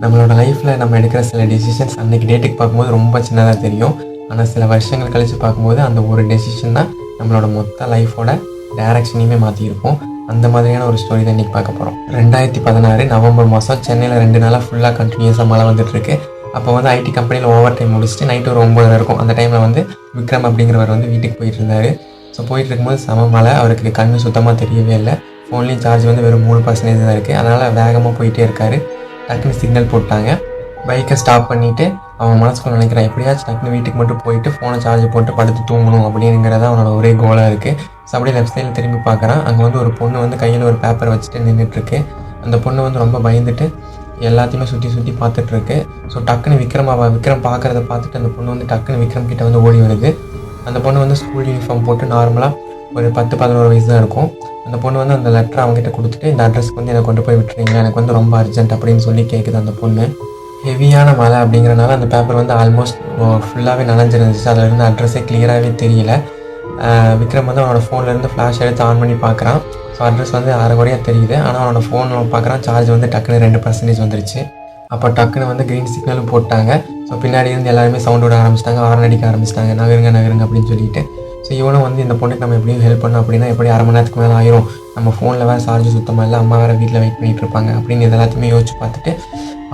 நம்மளோட லைஃப்பில் நம்ம எடுக்கிற சில டெசிஷன்ஸ் அன்றைக்கி டேட்டுக்கு பார்க்கும்போது ரொம்ப சின்னதாக தெரியும். ஆனால் சில வருஷங்கள் கழித்து பார்க்கும்போது அந்த ஒரு டெசிஷன் தான் நம்மளோட மொத்த லைஃபோட டைரக்ஷனையுமே மாற்றிருக்கும். அந்த மாதிரியான ஒரு ஸ்டோரி தான் இன்றைக்கி பார்க்க போகிறோம். 2016 நவம்பர் மாதம் சென்னையில் 2 நாளாக ஃபுல்லாக கண்டினியூஸாக மழை வந்துட்டுருக்கு. அப்போ வந்து ஐடி கம்பெனியில் ஓவர் டைம் முடிச்சுட்டு நைட்டு ஒரு 9 இருக்கும். அந்த டைமில் வந்து விக்ரம் அப்படிங்கிறவர் வந்து வீட்டுக்கு போயிட்டு இருந்தார். ஸோ போயிட்டு இருக்கும்போது செம மழை, அவருக்கு கண்ணு சுத்தமாக தெரியவே இல்லை. ஃபோன்லேயும் சார்ஜ் வந்து வெறும் 3% தான் இருக்குது. அதனால் வேகமாக போயிட்டே இருக்கார். டக்குன்னு சிக்னல் போட்டாங்க. பைக்கை ஸ்டாப் பண்ணிவிட்டு அவன் மனசுக்குள்ள நினைக்கிறான், எப்படியாச்சும் டக்குன்னு வீட்டுக்கு மட்டும் போயிட்டு ஃபோனை சார்ஜ் போட்டு படுத்து தூங்கணும் அப்படிங்கிறத அவனோட ஒரே கோலாக இருக்குது. ஸோ அப்படியே லெஃப்ட் சைடில் திரும்பி பார்க்குறான். அங்கே வந்து ஒரு பொண்ணு வந்து கையில் ஒரு பேப்பரை வச்சுட்டு நின்றுட்டுருக்கு. அந்த பொண்ணு வந்து ரொம்ப பயந்துட்டு எல்லாத்தையுமே சுற்றி சுற்றி பார்த்துட்ருக்கு. ஸோ டக்குன்னு விக்ரம் பார்க்குறத பார்த்துட்டு அந்த பொண்ணு வந்து டக்குன்னு விக்ரம் கிட்ட வந்து ஓடி வருது. அந்த பொண்ணு வந்து ஸ்கூல் யூனிஃபார்ம் போட்டு நார்மலாக ஒரு 10-11 வயசு தான் இருக்கும். அந்த பொண்ணு வந்து அந்த லெட்டரை அவங்ககிட்ட கொடுத்துட்டு, இந்த அட்ரஸ்க்கு வந்து என்னை கொண்டு போய் விட்டுறீங்களா, எனக்கு வந்து ரொம்ப அர்ஜென்ட் அப்படின்னு சொல்லி கேட்குது அந்த பொண்ணு. ஹெவியான மழை அப்படிங்கிறனால அந்த பேப்பர் வந்து ஆல்மோஸ்ட் ஃபுல்லாகவே நனைஞ்சிருந்துச்சு. அதில் இருந்து அட்ரஸே கிளியராகவே தெரியல. விக்ரம் வந்து அவனோட ஃபோன்லேருந்து ஃப்ளாஷ் எடுத்து ஆன் பண்ணி பார்க்குறான். ஸோ அட்ரஸ் வந்து அரைகுறையாக தெரியுது. ஆனால் அவனோட ஃபோனில் பார்க்குறான், சார்ஜ் வந்து டக்குன்னு 2% வந்துருச்சு. அப்போ டக்குன்னு வந்து க்ரீன் சிக்னலும் போட்டாங்க. ஸோ பின்னாடி இருந்து எல்லாருமே சவுண்ட் விட ஆரம்பிச்சிட்டாங்க, ஹார்ன் அடிக்க ஆரம்பிச்சிட்டாங்க, நகருங்க அப்படின்னு சொல்லிட்டு. ஸோ இவனும் வந்து இந்த பொண்ணுக்கு நம்ம எப்படியும் ஹெல்ப் பண்ணோம் அப்படின்னா எப்படி அரை மணி நேரத்துக்கு மேலே ஆயிரும், நம்ம ஃபோனில் வேறு சார்ஜ் சுத்தமாக இல்லை, அம்மா வேறு வீட்டில் வெயிட் பண்ணிகிட்டு இருப்பாங்க அப்படின்னு இது எல்லாத்தையுமே யோசிச்சு பார்த்துட்டு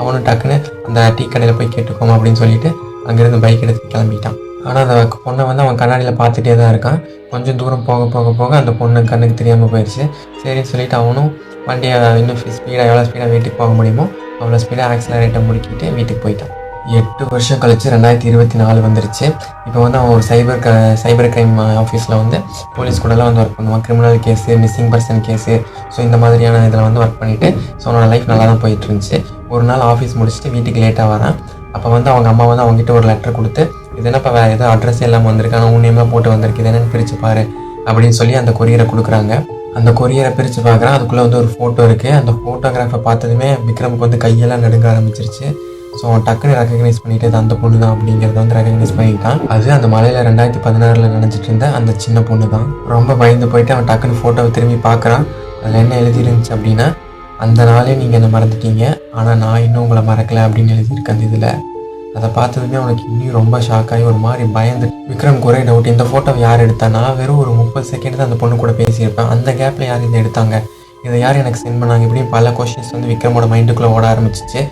அவனும் டக்குன்னு அந்த டீ கடையில் போய் கேட்டுக்கோம் அப்படின்னு சொல்லிட்டு அங்கேருந்து பைக் எடுத்து கிளம்பிட்டான். ஆனால் அந்த பொண்ணை வந்து அவன் கண்ணாடியில் பார்த்துட்டே தான் இருக்கான். கொஞ்சம் தூரம் போக அந்த பொண்ணு கண்ணுக்கு தெரியாமல் போயிடுச்சு. சரின்னு சொல்லிவிட்டு அவனும் வண்டியை இன்னும் எவ்வளோ ஸ்பீடாக வீட்டுக்கு போக முடியுமோ அவ்வளோ ஸ்பீடாக ஆக்சிலரேட்டை முடிக்கிட்டு வீட்டுக்கு போயிட்டான். 8 வருஷம் கழிச்சு 2024 வந்துருச்சு. இப்போ வந்து அவன் ஒரு சைபர் கிரைம் ஆஃபீஸில் வந்து போலீஸ் கூடலாம் வந்து ஒர்க் பண்ணுவான். Criminal case, missing person case, so இந்த மாதிரியான இதில் வந்து ஒர்க் பண்ணிவிட்டு ஸோ அவனோட லைஃப் நல்லா தான் போயிட்டு இருந்துச்சு. ஒரு நாள் ஆஃபீஸ் முடிச்சுட்டு வீட்டுக்கு லேட்டாக வரான். அப்போ வந்து அவங்க அம்மா வந்து அவங்ககிட்ட ஒரு லெட்டர் கொடுத்து, இது என்னப்பா வேறு ஏதோ அட்ரஸ் இல்லாமல் வந்திருக்கு, ஆனால் உன்னையெல்லாம் போட்டு வந்திருக்கு, இது என்னென்னு பிரித்து பாரு அப்படின்னு சொல்லி அந்த கொரியரை கொடுக்குறாங்க. அந்த கொரியரை பிரித்து பார்க்குறான். அதுக்குள்ளே வந்து ஒரு ஃபோட்டோ இருக்குது. அந்த ஃபோட்டோகிராஃபை பார்த்ததுமே விக்ரமுக்கு வந்து கையெல்லாம் நடுங்க ஆரம்பிச்சிருச்சு. ஸோ அவன் டக்குன்னு ரெக்கக்னைஸ் பண்ணிவிட்டு அது அந்த பொண்ணு தான் அப்படிங்கிறத வந்து ரெக்கக்னைஸ் பண்ணிட்டான். அது அந்த மலையில் 2016 நினச்சிட்டு இருந்த அந்த சின்ன பொண்ணு தான். ரொம்ப பயந்து போயிட்டு அவன் டக்குன்னு ஃபோட்டோவை திரும்பி பார்க்குறான். அதில் என்ன எழுதிருந்துச்சு அப்படின்னா, அந்த நாளே நீங்கள் என்னை மறந்துட்டீங்க, ஆனால் நான் இன்னும் உங்களை மறக்கலை அப்படின்னு எழுதியிருக்கு அந்த இதில். அதை பார்த்ததுமே அவனுக்கு இன்னும் ரொம்ப ஷாக்காகி ஒரு மாதிரி பயந்து விக்ரமுக்கு ஒரே டவுட், இந்த ஃபோட்டோவை யார் எடுத்தானா, வெறும் ஒரு 30 செகண்ட் தான் அந்த பொண்ணு கூட பேசியிருப்பேன், அந்த கேப்பில் யார் இதை எடுத்தாங்க, இதை யார் எனக்கு சென்ட் பண்ணாங்க, இப்படியும் பல கொஷின்ஸ் வந்து விக்ரமோட மைண்டுக்குள்ளே ஓட ஆரம்பிச்சிச்சு.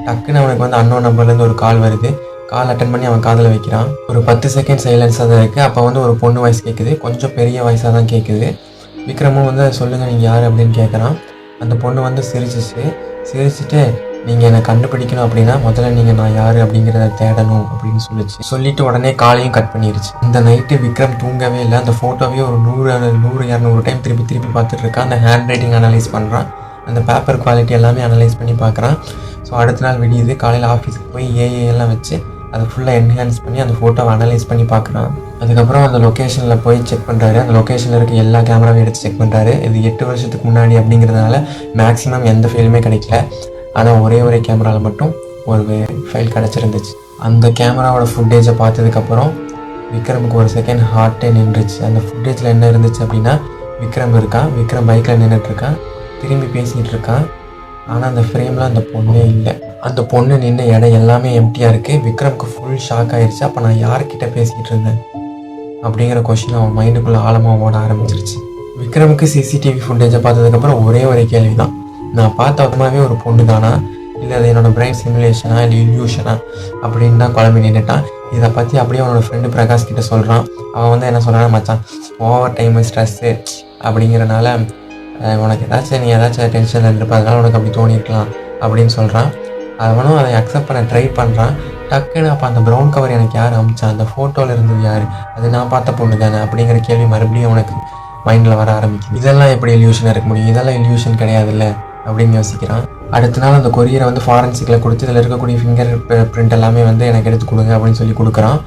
டக்குன்னு அவனுக்கு வந்து அன்னோன் நம்பர்லேருந்து ஒரு கால் வருது. கால் அட்டன் பண்ணி அவன் காதில் வைக்கிறான். ஒரு 10 செகண்ட் சைலன்ஸாக தான் இருக்குது. அப்போ வந்து ஒரு பொண்ணு வாய்ஸ் கேட்குது, கொஞ்சம் பெரிய வாய்ஸாக தான் கேட்குது. விக்ரமும் வந்து சொல்லுங்கள் நீங்கள் யார் அப்படின்னு கேட்குறான். அந்த பொண்ணு வந்து சிரிச்சுட்டு நீங்கள் என்னை கண்டுபிடிக்கணும் அப்படின்னா முதல்ல நீங்கள் நான் யார் அப்படிங்கிறத தேடணும் அப்படின்னு சொல்லிட்டு உடனே காலையும் கட் பண்ணிடுச்சு. இந்த நைட்டு விக்ரம் தூங்கவே இல்லை. அந்த ஃபோட்டோவே ஒரு 100-200 டைம் திருப்பி பார்த்துட்டு இருக்கான். அந்த ஹேண்ட் ரைட்டிங் அனலைஸ் பண்ணுறான், அந்த பேப்பர் குவாலிட்டி எல்லாமே அனலைஸ் பண்ணி பார்க்குறான். ஸோ அடுத்த நாள் விடியுது. காலையில் ஆஃபீஸுக்கு போய் ஏஐலாம் வச்சு அதை ஃபுல்லாக என்ஹான்ஸ் பண்ணி அந்த ஃபோட்டோவை அனலைஸ் பண்ணி பார்க்குறான். அதுக்கப்புறம் அந்த லொக்கேஷனில் போய் செக் பண்ணுறாரு. அந்த லொக்கேஷனில் இருக்க எல்லா கேமராவையும் எடுத்து செக் பண்ணுறாரு. இது 8 வருஷத்துக்கு முன்னாடி அப்படிங்கிறதுனால மேக்ஸிமம் எந்த ஃபைலுமே கிடைக்கல. ஆனால் ஒரே கேமராவில் மட்டும் ஒரு ஃபைல் கிடச்சிருந்துச்சு. அந்த கேமராவோட ஃபுட்டேஜை பார்த்ததுக்கப்புறம் விக்ரமுக்கு ஒரு செகண்ட் ஹார்ட்டே நின்றுச்சு. அந்த ஃபுட்டேஜில் என்ன இருந்துச்சு அப்படின்னா, விக்ரம் பைக்கில் நின்றுட்டுருக்கான், திரும்பி பேசிகிட்டு இருக்கான். ஆனால் அந்த ஃப்ரேமில் அந்த பொண்ணே இல்லை. அந்த பொண்ணு நின்று இடம் எல்லாமே எம்டியாக இருக்குது. விக்ரமுக்கு ஃபுல் ஷாக் ஆகிடுச்சு. அப்போ நான் யார்கிட்ட பேசிக்கிட்டு இருந்தேன் அப்படிங்கிற கொஷின் அவன் மைண்டுக்குள்ளே ஆழமாக ஓட ஆரம்பிச்சிருச்சு. விக்ரமுக்கு சிசிடிவி ஃபுட்டேஜை பார்த்ததுக்கப்புறம் ஒரே கேள்வி தான், நான் பார்த்த விதமாகவே ஒரு பொண்ணு தானா, இல்லை அது என்னோடய பிரெயின் சிமுலேஷனா, இல்லை இல்யூஷனா அப்படின்னு தான் குழம்பி நின்றுட்டான். இதை பற்றி அப்படியே அவனோட ஃப்ரெண்டு பிரகாஷ் கிட்ட சொல்கிறான். அவன் வந்து என்ன சொல்கிறான், மச்சான் ஓவர் டைமு ஸ்ட்ரெஸ்ஸு அப்படிங்கிறனால உனக்கு நீ ஏதாச்சும் டென்ஷனில் இருந்திருப்ப, அதனால உனக்கு அப்படி தோணியிருக்கலாம் அப்படின்னு சொல்கிறான். அவனும் அதை அக்செப்ட் பண்ண ட்ரை பண்ணுறான். டக்குன்னு அப்போ அந்த ப்ரௌன் கவர் எனக்கு யார் அமிச்சான், அந்த ஃபோட்டோவில் இருந்தது யார், அது நான் பார்த்த பொண்ணு தானே அப்படிங்கிற கேள்வி மறுபடியும் அவனுக்கு மைண்டில் வர ஆரம்பிக்குது. இதெல்லாம் எப்படி இல்யூஷனாக இருக்க முடியும், இதெல்லாம் இல்யூஷன் கிடையாதுல்ல அப்படின்னு யோசிக்கிறான். அடுத்த நாள் அந்த கொரியரை வந்து ஃபாரன்சிக்கில் கொடுத்து இதில் இருக்கக்கூடிய ஃபிங்கர் பிரிண்ட் எல்லாமே வந்து எனக்கு எடுத்து கொடுங்க அப்படின்னு சொல்லி கொடுக்குறான்.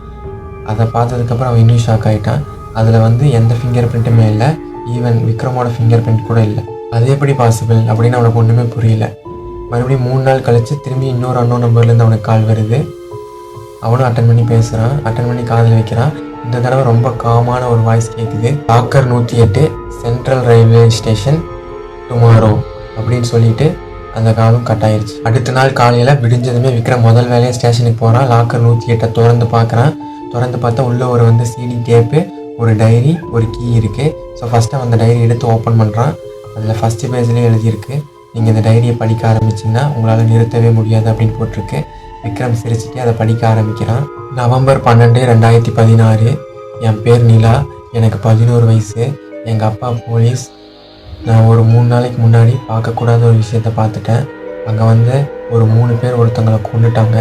அதை பார்த்ததுக்கப்புறம் அவன் இன்னும் ஷாக் ஆகிட்டான். அதில் வந்து எந்த ஃபிங்கர் பிரிண்ட்டுமே இல்லை, ஈவன் விக்ரமோட ஃபிங்கர் பிரிண்ட் கூட இல்லை. அது எப்படி பாசிபிள் அப்படின்னு அவனுக்கு ஒன்றுமே புரியல. மறுபடியும் 3 நாள் கழித்து திரும்பி இன்னொரு அன்னோன் நம்பர்லேருந்து அவனுக்கு கால் வருது. அவனும் அட்டன் பண்ணி பேசுகிறான், அட்டன் பண்ணி காதில் வைக்கிறான். இந்த தடவை ரொம்ப காமான ஒரு வாய்ஸ் கேட்குது. டாக்கர் 108 சென்ட்ரல் ரயில்வே ஸ்டேஷன் டுமாரோ அப்படின்னு சொல்லிட்டு அந்த காலும் கட் ஆயிடுச்சு. அடுத்த நாள் காலையில் விடிஞ்சதுமே விக்ரம் முதல் வேலையாக ஸ்டேஷனுக்கு போகிறான். லாக்கர் 108 திறந்து பார்க்குறான். திறந்து பார்த்தா உள்ளே ஒரு சிடி டேப்பு, ஒரு டைரி, ஒரு கீ இருக்குது. ஸோ ஃபஸ்ட்டு அந்த டைரி எடுத்து ஓப்பன் பண்ணுறான். அதில் ஃபஸ்ட்டு பேஜ்லேயே எழுதியிருக்கு, நீங்கள் இந்த டைரியை படிக்க ஆரம்பிச்சிங்கன்னா உங்களால் நிறுத்தவே முடியாது அப்படின்னு போட்டிருக்கு. விக்ரம் சிரிச்சுட்டு அதை படிக்க ஆரம்பிக்கிறான். நவம்பர் 12, 2016. என் பேர் நிலா, எனக்கு 11 வயசு. எங்கள் அப்பா போலீஸ். நான் ஒரு 3 நாளைக்கு முன்னாடி பார்க்கக்கூடாத ஒரு விஷயத்த பார்த்துட்டேன். அங்கே ஒரு 3 பேர் ஒருத்தங்களை கொண்டுட்டாங்க.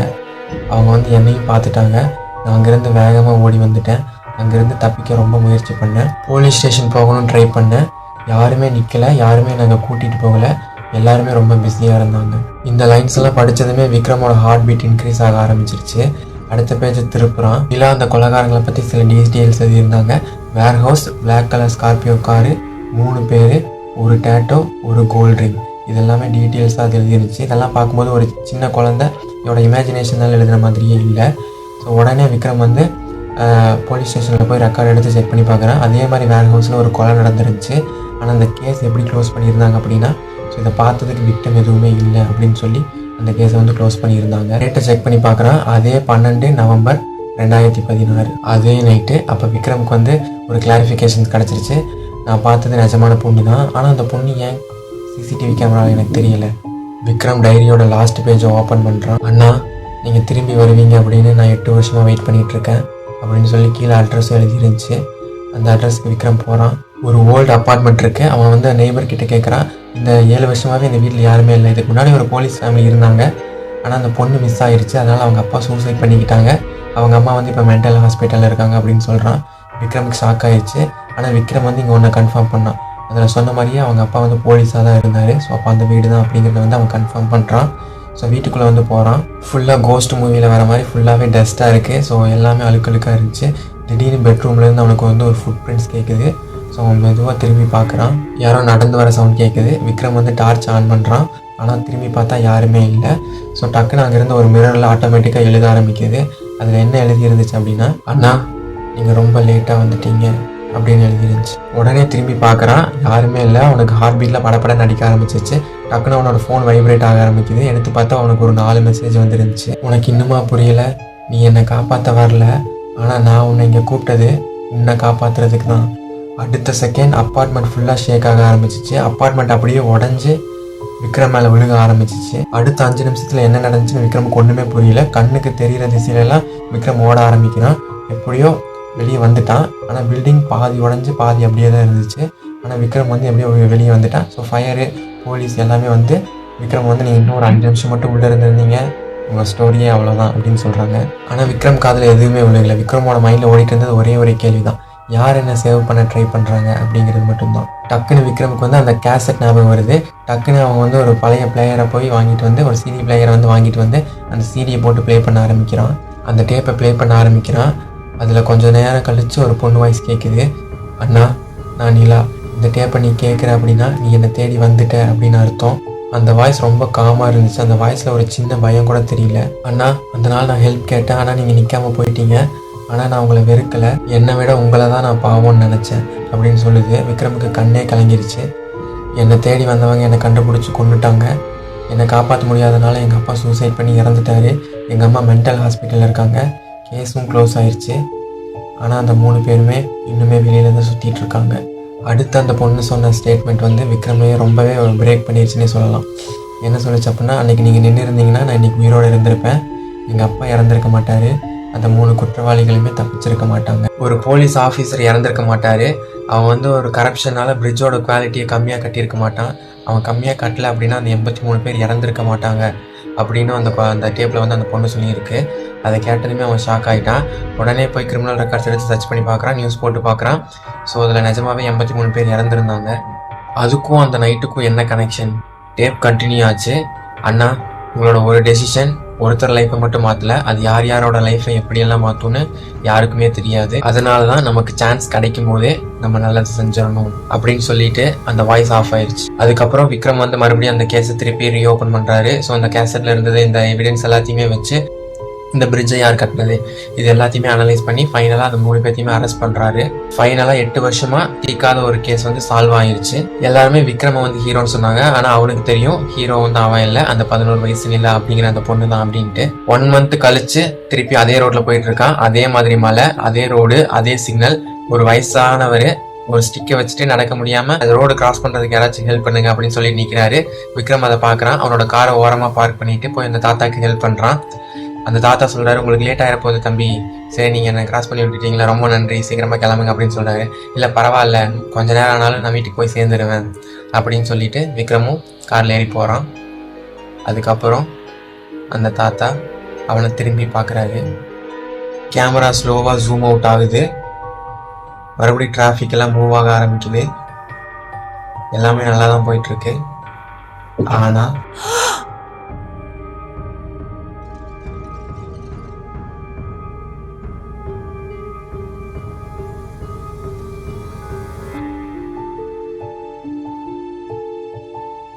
அவங்க என்னையும் பார்த்துட்டாங்க. நான் அங்கேருந்து வேகமாக ஓடி வந்துட்டேன். அங்கேருந்து தப்பிக்க ரொம்ப முயற்சி பண்ணேன். போலீஸ் ஸ்டேஷன் போகணும்னு ட்ரை பண்ணேன். யாருமே நிற்கலை, யாருமே நாங்கள் கூட்டிகிட்டு போகலை. எல்லாருமே ரொம்ப பிஸியாக இருந்தாங்க. இந்த லைன்ஸ் எல்லாம் படித்ததுமே விக்ரமோட ஹார்ட் பீட் இன்க்ரீஸ் ஆக ஆரம்பிச்சிருச்சு. அடுத்த பேஜை திருப்புறான். இல்லை அந்த கொலைகாரங்களை பற்றி சில டீட்டெயில்ஸ் எழுதியிருந்தாங்க. Warehouse, black colour Scorpio car, 3 பேர், ஒரு டேட்டோ, ஒரு கோல்ட் ரிங், இதெல்லாமே டீட்டெயில்ஸாக அது எழுதிருந்துச்சு. இதெல்லாம் பார்க்கும்போது ஒரு சின்ன குழந்தையோட இமேஜினேஷனால் எழுதுகிற மாதிரியே இல்லை. ஸோ உடனே விக்ரம் போலீஸ் ஸ்டேஷனில் போய் ரெக்கார்ட் எடுத்து செக் பண்ணி பார்க்குறேன். அதே மாதிரி வேர் ஹவுஸில் ஒரு கொலை நடந்துருந்துச்சு. ஆனால் அந்த கேஸ் எப்படி க்ளோஸ் பண்ணியிருந்தாங்க அப்படின்னா, ஸோ இதை பார்த்ததுக்கு விக்டம் எதுவுமே இல்லை அப்படின்னு சொல்லி அந்த கேஸை க்ளோஸ் பண்ணியிருந்தாங்க. டேட்டை செக் பண்ணி பார்க்குறான். அதே 12 நவம்பர் 2016 அதே நைட்டு. அப்போ விக்ரமுக்கு ஒரு கிளாரிஃபிகேஷன் கிடச்சிருச்சு. நான் பார்த்தது நிஜமான பொண்ணு தான், ஆனால் அந்த பொண்ணு ஏன் சிசிடிவி கேமராவில் எனக்கு தெரியல. விக்ரம் டைரியோட லாஸ்ட் பேஜை ஓப்பன் பண்ணுறான். அண்ணா, நீங்கள் திரும்பி வருவீங்க அப்படின்னு நான் 8 வருஷமாக வெயிட் பண்ணிகிட்ருக்கேன் அப்படின்னு சொல்லி கீழே அட்ரஸும் எழுதிருந்துச்சு. அந்த அட்ரஸ்க்கு விக்ரம் போகிறான். ஒரு ஓல்டு அப்பார்ட்மெண்ட் இருக்குது. அவன் நெய்பர் கிட்ட கேட்குறான், இந்த 7 வருஷமாகவே இந்த வீட்டில் யாருமே இல்லை. இதுக்கு முன்னாடி ஒரு போலீஸ் ஃபேமிலி இருந்தாங்க, ஆனால் அந்த பொண்ணு மிஸ் ஆகிருச்சு. அதனால் அவங்க அப்பா சூசைட் பண்ணிக்கிட்டாங்க. அவங்க அம்மா இப்போ மென்டல் ஹாஸ்பிட்டலில் இருக்காங்க அப்படின்னு சொல்கிறான். விக்ரமுக்கு ஷாக் ஆகிடுச்சு. ஆனால் விக்ரம் இங்கே ஒன்று கன்ஃபார்ம் பண்ணான். அதில் சொன்ன மாதிரியே அவங்க அப்பா போலீஸாக தான் இருந்தார். ஸோ அப்போ அந்த வீடு தான் அப்படிங்கிறத அவன் கன்ஃபார்ம் பண்ணுறான். ஸோ வீட்டுக்குள்ளே போகிறான். ஃபுல்லாக கோஸ்ட் மூவியில் வர மாதிரி ஃபுல்லாகவே டஸ்ட்டாக இருக்குது. ஸோ எல்லாமே அழுக்கழுக்காக இருந்துச்சு. திடீர்னு பெட்ரூம்லேருந்து அவனுக்கு ஒரு ஃபுட் பிரிண்ட்ஸ் கேட்குது. ஸோ அவன் மெதுவாக திரும்பி பார்க்குறான். யாரோ நடந்து வர சவுண்ட் கேட்குது. விக்ரம் டார்ச் ஆன் பண்ணுறான். ஆனால் திரும்பி பார்த்தா யாருமே இல்லை. ஸோ டக்குன்னு அங்கேருந்து ஒரு மிரரில் ஆட்டோமேட்டிக்காக எழுத ஆரம்பிக்குது. அதில் என்ன எழுதி இருந்துச்சு அப்படின்னா, அண்ணா நீங்கள் ரொம்ப லேட்டாக வந்துட்டீங்க அப்படின்னு எழுதிருந்துச்சு. உடனே திரும்பி பார்க்குறான். யாருமே இல்லை. அவனுக்கு ஹார்ட் பீட்டில் படப்பட நடிக்க ஆரம்பிச்சிச்சு. டக்குன்னு அவனோட ஃபோன் வைப்ரேட் ஆக ஆரம்பிக்குது. எடுத்து பார்த்தா அவனுக்கு ஒரு 4 மெசேஜ் வந்துருந்துச்சு. உனக்கு இன்னுமா புரியலை? நீ என்னை காப்பாற்ற வரல, ஆனால் நான் உன்னை இங்கே கூப்பிட்டது உன்னை காப்பாற்றுறதுக்கு தான். அடுத்த செகண்ட் அப்பார்ட்மெண்ட் ஃபுல்லாக ஷேக் ஆக ஆரம்பிச்சிச்சு. அப்பார்ட்மெண்ட் அப்படியே உடஞ்சி விக்ரம் மேலே விழுக ஆரம்பிச்சிச்சு. அடுத்த 5 நிமிஷத்தில் என்ன நடந்துச்சுன்னு விக்ரமுக்கு ஒன்றுமே புரியல. கண்ணுக்கு தெரிகிற திசையிலெல்லாம் விக்ரம் ஓட ஆரம்பிக்கிறான். எப்படியோ வெளியே வந்துட்டான். ஆனால் பில்டிங் பாதி உடஞ்சி பாதி அப்படியே தான் இருந்துச்சு. ஆனால் விக்ரம் எப்படியோ வெளியே வந்துட்டான். ஸோ ஃபயரு, போலீஸ் எல்லாமே விக்ரம் நீங்கள் இன்னும் ஒரு 5 நிமிஷம் மட்டும் உள்ளே இருந்திருந்தீங்க, உங்கள் ஸ்டோரியே அவ்வளோதான் அப்படின்னு சொல்கிறாங்க. ஆனால் விக்ரம் காதில் எதுவுமே விழுகலை. விக்ரமோட மைண்டில் ஓடிட்டு இருந்தது ஒரே கேள்வி தான், யார் என்ன சேவ் பண்ண ட்ரை பண்ணுறாங்க அப்படிங்கிறது மட்டும்தான். டக்குன்னு விக்ரமுக்கு அந்த கேசட் ஞாபகம் வருது. டக்குன்னு அவங்க ஒரு பழைய பிளேயரை போய் வாங்கிட்டு ஒரு சிடி பிளேயரை வாங்கிட்டு அந்த சிடியை போட்டு ப்ளே பண்ண ஆரம்பிக்கிறான். அந்த டேப்பை ப்ளே பண்ண ஆரம்பிக்கிறான். அதில் கொஞ்சம் நேரம் கழித்து ஒரு பொண்ணு வாய்ஸ் கேட்குது. அண்ணா, நான் நிலா. இந்த டேப்பை நீ கேட்குற அப்படின்னா நீ என்னை தேடி வந்துட்ட அப்படின்னு அர்த்தம். அந்த வாய்ஸ் ரொம்ப காமாக இருந்துச்சு. அந்த வாய்ஸில் ஒரு சின்ன பயம் கூட தெரியல. அண்ணா, அந்த நாள் நான் ஹெல்ப் கேட்டேன், ஆனால் நீங்கள் நிற்காமல் போயிட்டீங்க. ஆனால் நான் உங்களை வெறுக்கலை, என்னை விட உங்களை தான் நான் பாவம்னு நினச்சேன் அப்படின்னு சொல்லுது. விக்ரமுக்கு கண்ணே கலங்கிருச்சு. என்னை தேடி வந்தவங்க என்னை கண்டுபிடிச்சி கொண்டுட்டாங்க. என்னை காப்பாற்ற முடியாதனால எங்கள் அப்பா சூசைட் பண்ணி இறந்துட்டாரு. எங்கள் அம்மா மென்டல் ஹாஸ்பிட்டலில் இருக்காங்க. கேஸும் க்ளோஸ் ஆயிடுச்சு. ஆனால் அந்த 3 பேருமே இன்னுமே வெளியில் தான் சுற்றிட்டு இருக்காங்க. அடுத்து அந்த பொண்ணு சொன்ன ஸ்டேட்மெண்ட் விக்ரமையே ரொம்பவே பிரேக் பண்ணிடுச்சுன்னே சொல்லலாம். என்ன சொல்லிச்சு அப்படின்னா, அன்றைக்கி நீங்கள் நின்று இருந்தீங்கன்னா நான் இன்றைக்கி உயிரோடு இருந்திருப்பேன். எங்கள் அப்பா இறந்துருக்க மாட்டார். அந்த 3 குற்றவாளிகளுமே தப்பிச்சிருக்க மாட்டாங்க. ஒரு போலீஸ் ஆஃபீஸர் இறந்துருக்க மாட்டார். அவன் ஒரு கரப்ஷனால் பிரிட்ஜோட குவாலிட்டியை கம்மியாக கட்டியிருக்க மாட்டான். அவன் கம்மியாக கட்டலை அப்படின்னா அந்த 83 பேர் இறந்துருக்க மாட்டாங்க அப்படின்னு அந்த டேப்பில் அந்த பொண்ணு சொல்லியிருக்கு. அதை கேட்டதுமே அவன் ஷாக் ஆகிட்டான். உடனே போய் கிரிமினல் ரெக்கார்ட்ஸ் எடுத்து சர்ச் பண்ணி பார்க்குறான், நியூஸ் போட்டு பார்க்குறான். ஸோ அதில் நிஜமாவே 83 பேர் இறந்துருந்தாங்க. அதுக்கும் அந்த நைட்டுக்கும் என்ன கனெக்ஷன்? டேப் கண்டினியூ ஆச்சு. அண்ணா, உங்களோட ஒரு டெசிஷன் ஒருத்தர் லைஃப்பை மட்டும் மாற்றலை, அது யாரோட லைஃப்பை எப்படியெல்லாம் மாற்றும்னு யாருக்குமே தெரியாது. அதனால தான் நமக்கு சான்ஸ் கிடைக்கும் போதே நம்ம நல்லது செஞ்சிடணும் அப்படின்னு சொல்லிட்டு அந்த வாய்ஸ் ஆஃப் ஆயிடுச்சு. அதுக்கப்புறம் விக்ரம் மறுபடியும் அந்த கேஸை திருப்பி ரீஓப்பன் பண்ணுறாரு. ஸோ அந்த கேசட்டில் இருந்தது இந்த எவிடன்ஸ் எல்லாத்தையுமே வச்சு இந்த பிரிட்ஜை யார் கட்டினது, இது எல்லாத்தையுமே அனலைஸ் பண்ணி ஃபைனலாக அந்த 3 பேர்த்தையுமே அரெஸ்ட் பண்ணுறாரு. ஃபைனலாக 8 வருஷமாக தீர்க்காத ஒரு கேஸ் வந்து சால்வ் ஆயிருச்சு. எல்லாருமே விக்ரமை வந்து ஹீரோன்னு சொன்னாங்க. ஆனால் அவனுக்கு தெரியும் ஹீரோ வந்து அவன் இல்லை, அந்த 11 வயசு நிலா அப்படிங்கிற அந்த பொண்ணு தான் அப்படின்ட்டு. 1 month கழிச்சு திருப்பி அதே ரோட்ல போயிட்டு இருக்கான். அதே மாதிரி மலை, அதே ரோடு, அதே சிக்னல். ஒரு வயசானவர் ஒரு ஸ்டிக்கை வச்சுட்டு நடக்க முடியாம அந்த ரோடு கிராஸ் பண்றதுக்கு யாராச்சும் ஹெல்ப் பண்ணுங்க அப்படின்னு சொல்லி நிக்கிறாரு. விக்ரம் அதை பாக்குறான். அவனோட காரை ஓரமா பார்க் பண்ணிட்டு போய் அந்த தாத்தாக்கு ஹெல்ப் பண்றான். அந்த தாத்தா சொல்றாரு, உங்களுக்கு லேட் ஆகிற போகுது தம்பி, சரி நீங்க என்ன கிராஸ் பண்ணி விட்டுட்டீங்களா, ரொம்ப நன்றி, சீக்கிரமா கிளம்புங்க அப்படின்னு சொல்றாரு. இல்ல பரவாயில்ல, கொஞ்ச நேரம் ஆனாலும் நான் வீட்டுக்கு போய் சேர்ந்துருவேன் அப்படின்னு சொல்லிட்டு விக்ரமும் கார்ல ஏறி போறான். அதுக்கப்புறம் அந்த தாத்தா அவனை திரும்பி பார்க்குறாரு. கேமரா ஸ்லோவாக ஜூம் அவுட் ஆகுது. மறுபடியும் டிராஃபிக் எல்லாம் மூவ் ஆக ஆரம்பிக்குது. எல்லாமே நல்லா தான் போயிட்டு இருக்கு. ஆனா